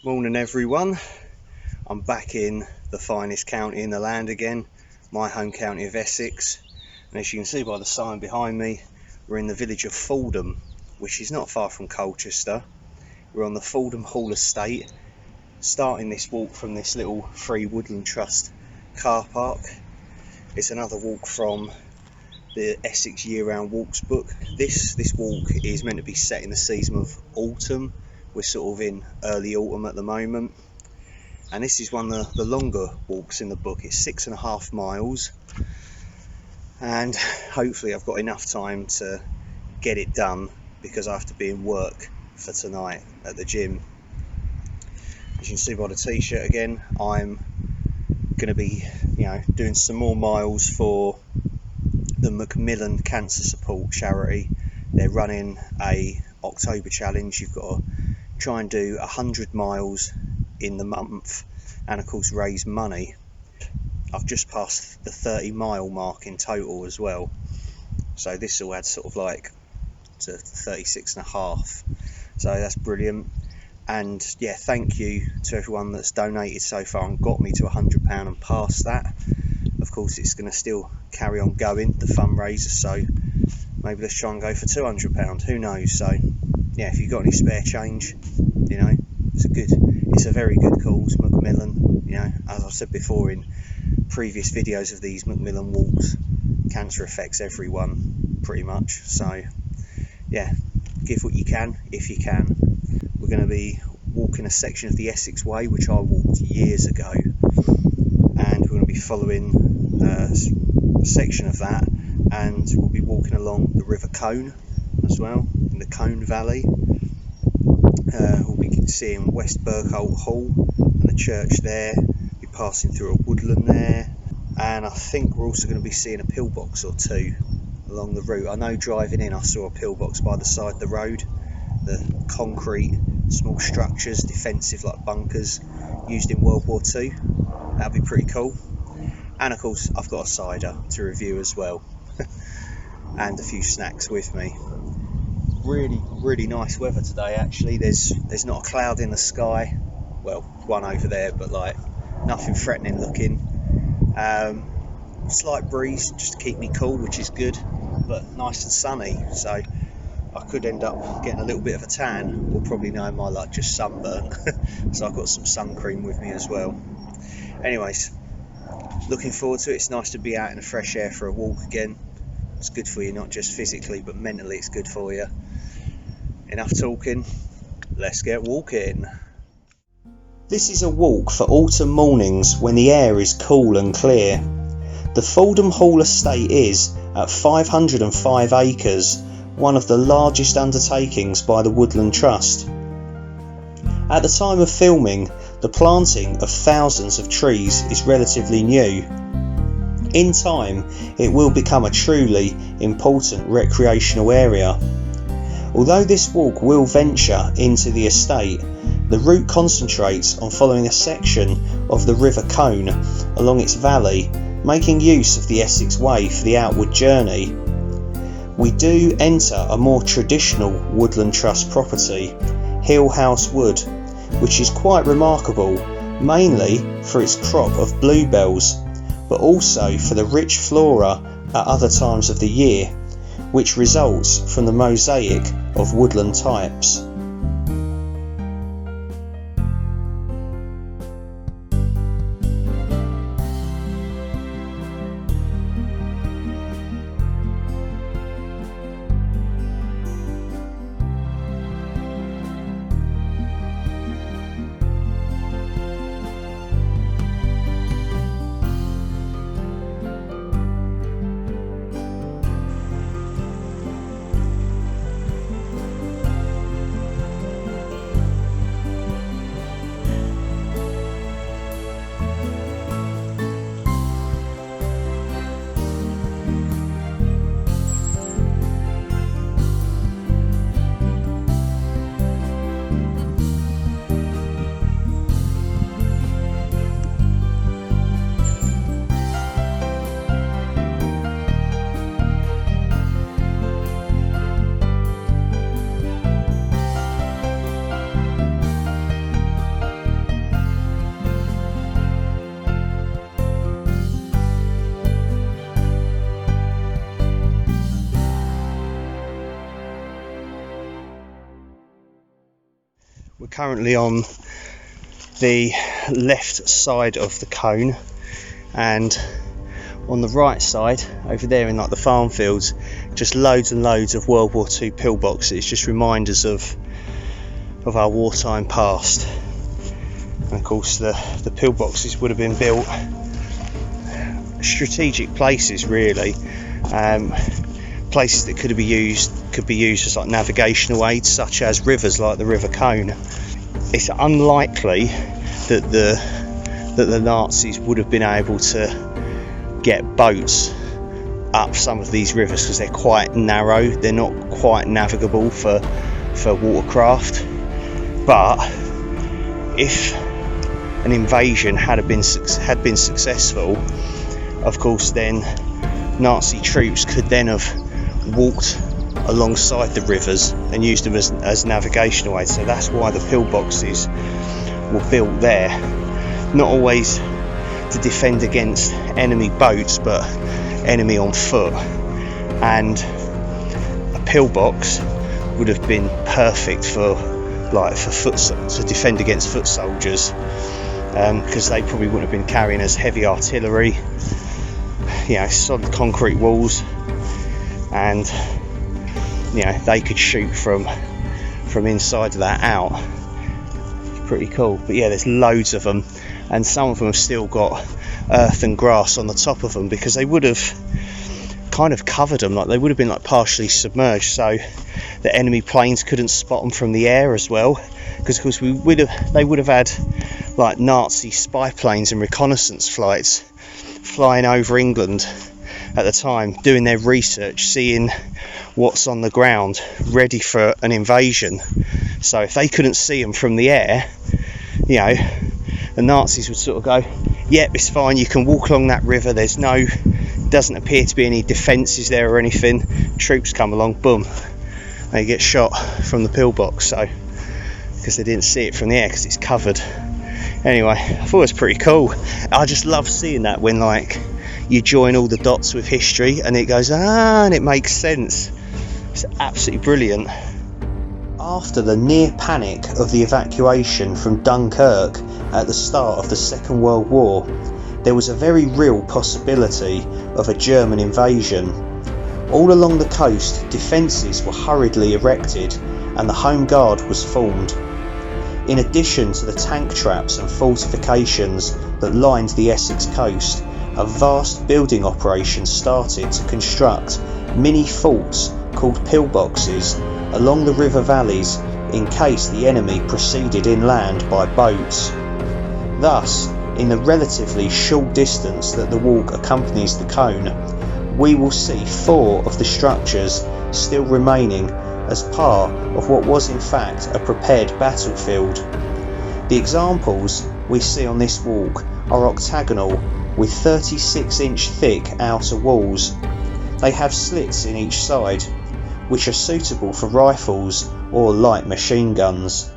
Morning everyone, I'm back in the finest county in the land again, my home county of Essex, and as you can see by the sign behind me, we're in the village of Fordham, which is not far from Colchester. We're on the Fordham Hall Estate, starting this walk from this little free Woodland Trust car park. It's another walk from the Essex year-round walks book. This walk is meant to be set in the season of autumn. We're sort of in early autumn at the moment, and this is one of the longer walks in the book. It's 6.5 miles, and hopefully I've got enough time to get it done because I have to be in work for tonight at the gym. As you can see by the t-shirt again, I'm going to be doing some more miles for the Macmillan cancer support charity. They're running a October challenge. You've got to try and do 100 miles in the month and of course raise money. I've just passed the 30-mile mark in total as well, so this will add sort of like to 36.5, so that's brilliant. And yeah, thank you to everyone that's donated so far and got me to £100 and past that. Of course it's going to still carry on going, the fundraiser, so maybe let's try and go for £200, who knows. So yeah, if you've got any spare change, it's a very good cause, Macmillan. As I've said before in previous videos of these Macmillan walks, cancer affects everyone pretty much, so yeah, give what you can if you can. We're going to be walking a section of the Essex Way which I walked years ago, and we're going to be following a section of that, and we'll be walking along the River Colne as well, in the Colne Valley. We'll be seeing West Bergholt Hall and the church there, be passing through a woodland there, and I think we're also going to be seeing a pillbox or two along the route. I know driving in I saw a pillbox by the side of the road, the concrete small structures, defensive like bunkers used in World War II. That'd be pretty cool. And of course I've got a cider to review as well and a few snacks with me. Really nice weather today actually. There's not a cloud in the sky, well, one over there, but like nothing threatening looking. Slight breeze just to keep me cool, which is good, but nice and sunny, so I could end up getting a little bit of a tan, or probably knowing my luck just sunburn. So I've got some sun cream with me as well. Anyways, looking forward to it. It's nice to be out in the fresh air for a walk again. It's good for you, not just physically but mentally, it's good for you. Enough talking, let's get walking. This is a walk for autumn mornings when the air is cool and clear. The Fordham Hall Estate is, at 505 acres, one of the largest undertakings by the Woodland Trust. At the time of filming, the planting of thousands of trees is relatively new. In time, it will become a truly important recreational area. Although this walk will venture into the estate, the route concentrates on following a section of the River Colne along its valley, making use of the Essex Way for the outward journey. We do enter a more traditional Woodland Trust property, Hill House Wood, which is quite remarkable, mainly for its crop of bluebells, but also for the rich flora at other times of the year, which results from the mosaic of woodland types. We're currently on the left side of the Colne, and on the right side over there in like the farm fields, just loads and loads of World War II pillboxes, just reminders of our wartime past. And of course the pillboxes would have been built strategic places, really, places that could be used as like navigational aids, such as rivers like the River Colne. It's unlikely that the Nazis would have been able to get boats up some of these rivers because they're quite narrow, they're not quite navigable for watercraft. But if an invasion had been successful, of course then Nazi troops could then have walked alongside the rivers and used them as navigational aids. So that's why the pillboxes were built there, not always to defend against enemy boats but enemy on foot. And a pillbox would have been perfect to defend against foot soldiers, because they probably wouldn't have been carrying as heavy artillery, solid concrete walls, and they could shoot from inside of that out. Pretty cool. But yeah, there's loads of them, and some of them have still got earth and grass on the top of them because they would have kind of covered them, like they would have been like partially submerged, so the enemy planes couldn't spot them from the air as well, because of course they would have had like Nazi spy planes and reconnaissance flights flying over England at the time, doing their research, seeing what's on the ground, ready for an invasion. So if they couldn't see them from the air, the Nazis would sort of go, yep, it's fine, you can walk along that river, doesn't appear to be any defences there or anything. Troops come along, boom, they get shot from the pillbox, so because they didn't see it from the air because it's covered. Anyway, I thought it was pretty cool. I just love seeing that when like you join all the dots with history and it goes, and it makes sense. It's absolutely brilliant. After the near panic of the evacuation from Dunkirk at the start of the Second World War, there was a very real possibility of a German invasion. All along the coast, defences were hurriedly erected and the Home Guard was formed. In addition to the tank traps and fortifications that lined the Essex coast, a vast building operation started to construct mini forts called pillboxes along the river valleys in case the enemy proceeded inland by boats. Thus, in the relatively short distance that the walk accompanies the Colne, we will see 4 of the structures still remaining as part of what was in fact a prepared battlefield. The examples we see on this walk are octagonal with 36-inch thick outer walls. They have slits in each side, which are suitable for rifles or light machine guns.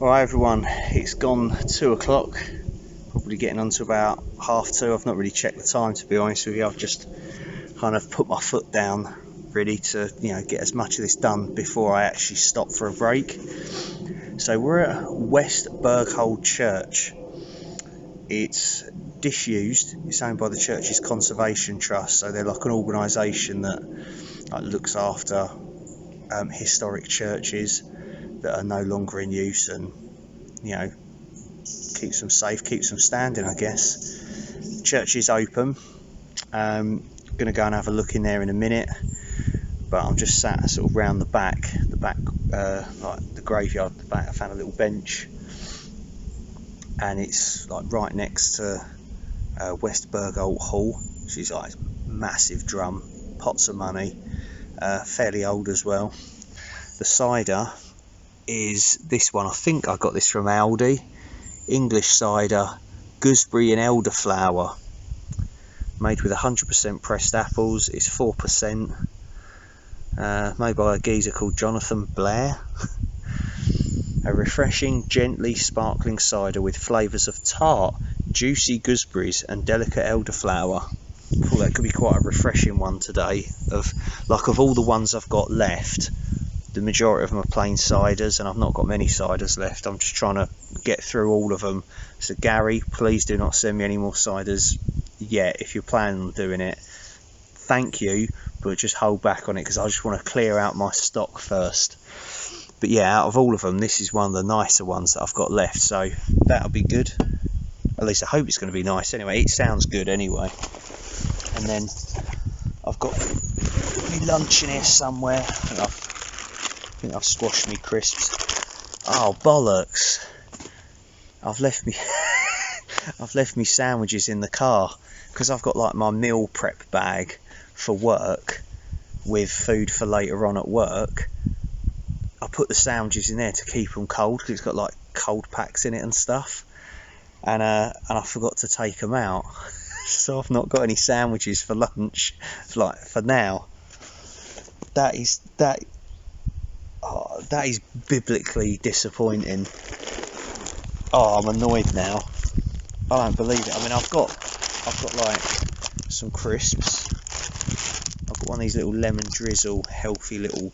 Alright everyone, it's gone 2 o'clock, probably getting on to about 2:30. I've not really checked the time, to be honest with you. I've just kind of put my foot down ready to get as much of this done before I actually stop for a break. So we're at West Bergholt Church. It's disused, it's owned by the church's conservation trust, so they're like an organisation that looks after historic churches that are no longer in use, and keeps them safe, keeps them standing, I guess. Church is open. Gonna go and have a look in there in a minute, but I'm just sat sort of round the back, like the graveyard at the back. I found a little bench, and it's like right next to West Bergholt Hall, which is like massive drum, pots of money, fairly old as well. The cider is this one. I think I got this from Aldi. English cider, gooseberry and elderflower, made with 100% pressed apples. It's 4%, made by a geezer called Jonathan Blair. A refreshing, gently sparkling cider with flavours of tart, juicy gooseberries and delicate elderflower. I thought that could be quite a refreshing one today. Of all the ones I've got left, the majority of them are plain ciders, and I've not got many ciders left. I'm just trying to get through all of them. So Gary, please do not send me any more ciders yet. If you're planning on doing it, thank you, but just hold back on it, because I just want to clear out my stock first. But yeah, out of all of them, this is one of the nicer ones that I've got left, so that'll be good. At least I hope it's going to be nice. Anyway, it sounds good anyway. And then I've got my lunch in here somewhere. I think I've squashed me crisps. Oh bollocks! I've left me sandwiches in the car, because I've got like my meal prep bag for work with food for later on at work. I put the sandwiches in there to keep them cold, because it's got like cold packs in it and stuff. And I forgot to take them out, so I've not got any sandwiches for lunch, like for now. That is biblically disappointing. Oh, I'm annoyed now. I don't believe it. I mean, I've got like some crisps. I've got one of these little lemon drizzle, healthy little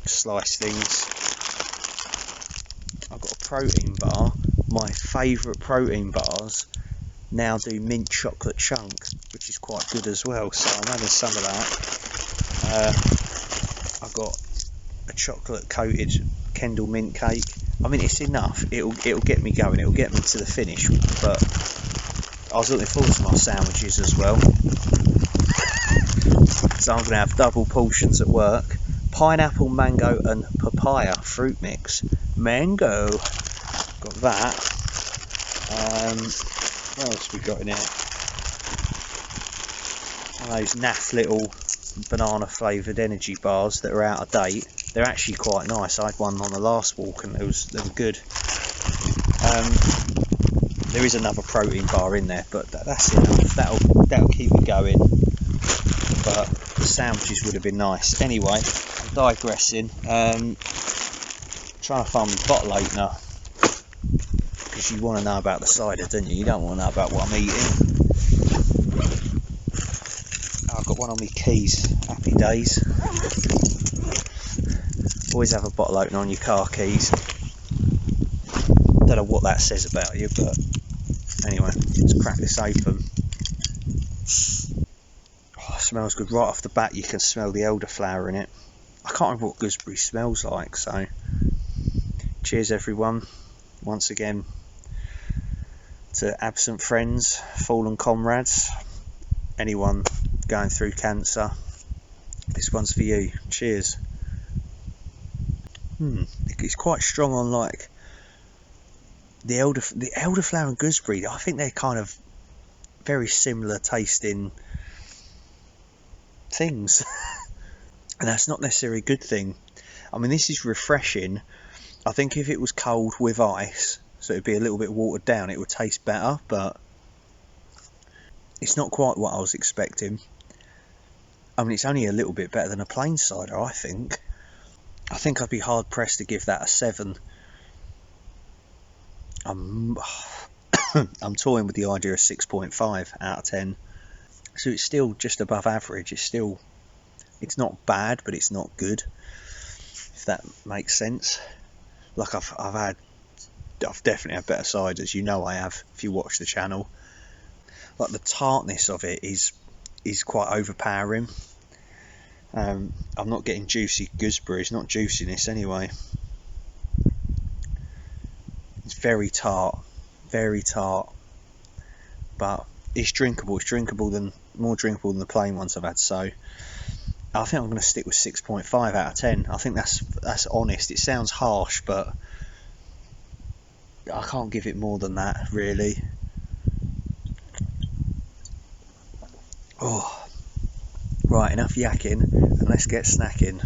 slice things. I've got a protein bar. My favourite protein bars now do mint chocolate chunk, which is quite good as well. So I'm having some of that. I've got a chocolate coated Kendall mint cake. I mean, it's enough. It'll get me going. It'll get me to the finish. But I was looking forward to my sandwiches as well. So I'm going to have double portions at work. Pineapple, mango and papaya fruit mix. Mango. Got that. What else we got in here? One of those naff little banana flavoured energy bars that are out of date. They're actually quite nice. I had one on the last walk and they were good. There is another protein bar in there, but that's enough. That'll keep me going. But the sandwiches would have been nice. Anyway, I'm digressing. Trying to find my bottle opener, because you want to know about the cider, don't you? You don't want to know about what I'm eating. I've got one on my keys. Happy days. Always have a bottle opener on your car keys. Don't know what that says about you, but anyway, let's crack this open. Oh, it smells good. Right off the bat you can smell the elderflower in it. I can't remember what gooseberry smells like, so cheers everyone once again to absent friends, fallen comrades, anyone going through cancer. This one's for you. Cheers. It's quite strong on like the elderflower and gooseberry. I think they're kind of very similar tasting things. And that's not necessarily a good thing. I mean, this is refreshing. I think if it was cold with ice, so it'd be a little bit watered down, it would taste better, but it's not quite what I was expecting. I mean, it's only a little bit better than a plain cider, I think. I think I'd be hard pressed to give that a 7. I'm toying with the idea of 6.5 out of 10. So it's still just above average. It's not bad, but it's not good, if that makes sense. Like I've definitely had better ciders, you know I have, if you watch the channel. Like the tartness of it is quite overpowering. I'm not getting juicy gooseberries, not juiciness anyway. It's very tart, but it's drinkable. It's more drinkable than the plain ones I've had. So I think I'm going to stick with 6.5 out of 10. I think that's honest. It sounds harsh, but I can't give it more than that, really. Oh, right, enough yakking, and let's get snacking.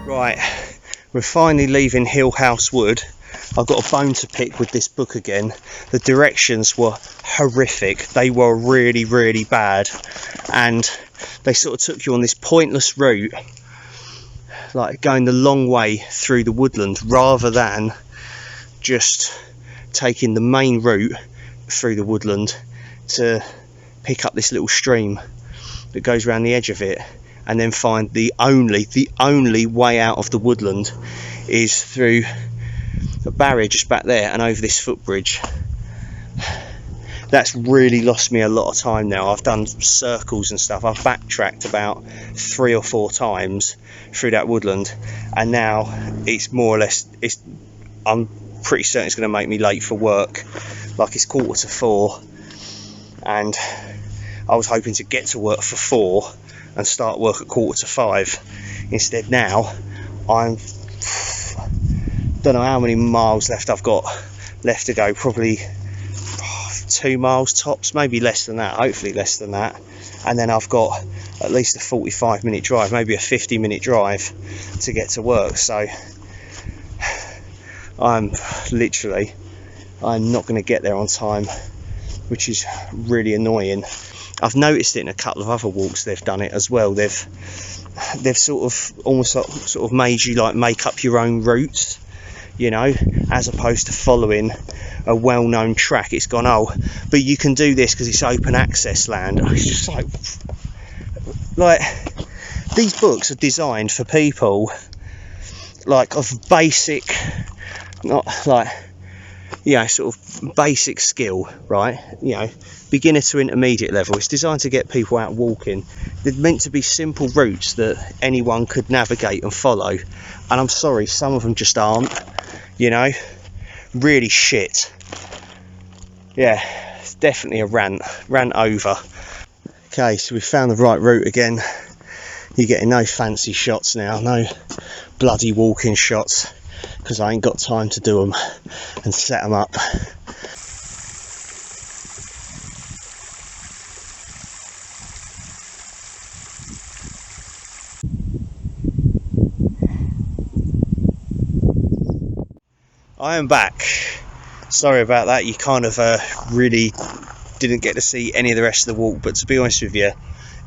Right, we're finally leaving Hill House Wood. I've got a bone to pick with this book again. The directions were horrific. They were really, really bad, and they sort of took you on this pointless route, like going the long way through the woodland, rather than just taking the main route through the woodland to pick up this little stream that goes around the edge of it, and then find the only way out of the woodland is through a barrier just back there and over this footbridge. That's really lost me a lot of time now. I've done circles and stuff. I've backtracked about 3 or 4 times through that woodland, and now it's more or less, I'm pretty certain it's going to make me late for work. Like, it's 3:45, and I was hoping to get to work for 4 and start work at 4:45. Instead, now I'm don't know how many miles left I've got left to go. Probably 2 miles tops, maybe less than that, hopefully less than that, and then I've got at least a 45-minute drive, maybe a 50-minute drive to get to work. So I'm not going to get there on time, which is really annoying. I've noticed it in a couple of other walks. They've done it as well. They've sort of almost like, sort of made you like make up your own routes, you know, as opposed to following a well-known track. It's gone, oh, but you can do this because it's open access land. It's just like these books are designed for people like of basic, not like, you know, sort of basic skill, right? You know, beginner to intermediate level. It's designed to get people out walking. They're meant to be simple routes that anyone could navigate and follow, and I'm sorry, some of them just aren't, you know. Really shit. Yeah, it's definitely a rant over. Okay, so we found the right route again. You're getting no fancy shots now, no bloody walking shots, because I ain't got time to do them and set them up. I am back. Sorry about that, you kind of really didn't get to see any of the rest of the walk, but to be honest with you,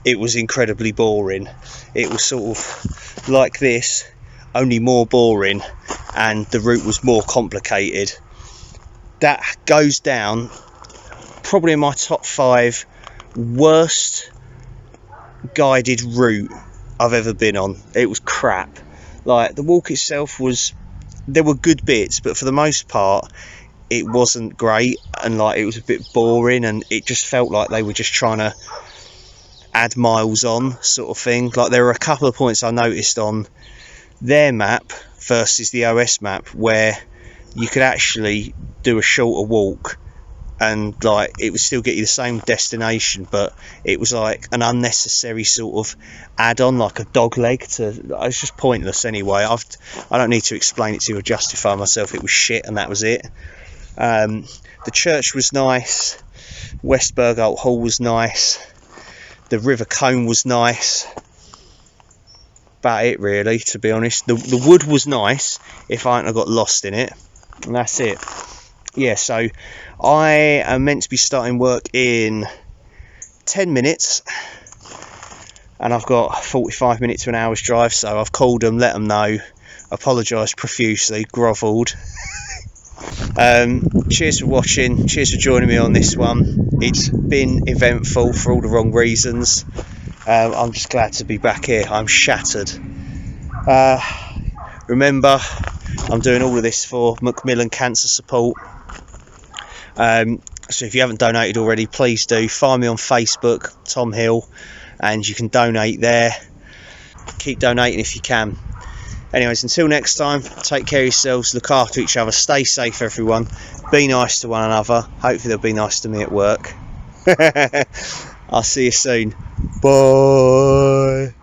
it was incredibly boring. It was sort of like this, only more boring, and the route was more complicated. That goes down probably in my top 5 worst guided route I've ever been on. It was crap. Like, the walk itself was, there were good bits, but for the most part it wasn't great, and like it was a bit boring, and it just felt like they were just trying to add miles on, sort of thing. Like, there were a couple of points I noticed on their map versus the OS map where you could actually do a shorter walk and like it would still get you the same destination, but it was like an unnecessary sort of add-on, like a dog leg to, it's just pointless anyway. I don't need to explain it to you or justify myself. It was shit, and that was it. The church was nice, West Bergholt Hall was nice, the River Colne was nice. About it really, to be honest. The wood was nice if I hadn't got lost in it, and that's it. Yeah, so I am meant to be starting work in 10 minutes, and I've got 45 minutes to an hour's drive, so I've called them, let them know, apologised profusely, grovelled. Cheers for watching, cheers for joining me on this one. It's been eventful for all the wrong reasons. I'm just glad to be back here. I'm shattered. Remember, I'm doing all of this for Macmillan cancer support. So if you haven't donated already, please do. Find me on Facebook, Tom Hill, and you can donate there. Keep donating if you can. Anyways, until next time, take care of yourselves, look after each other, stay safe everyone, be nice to one another. Hopefully they'll be nice to me at work. I'll see you soon. Bye.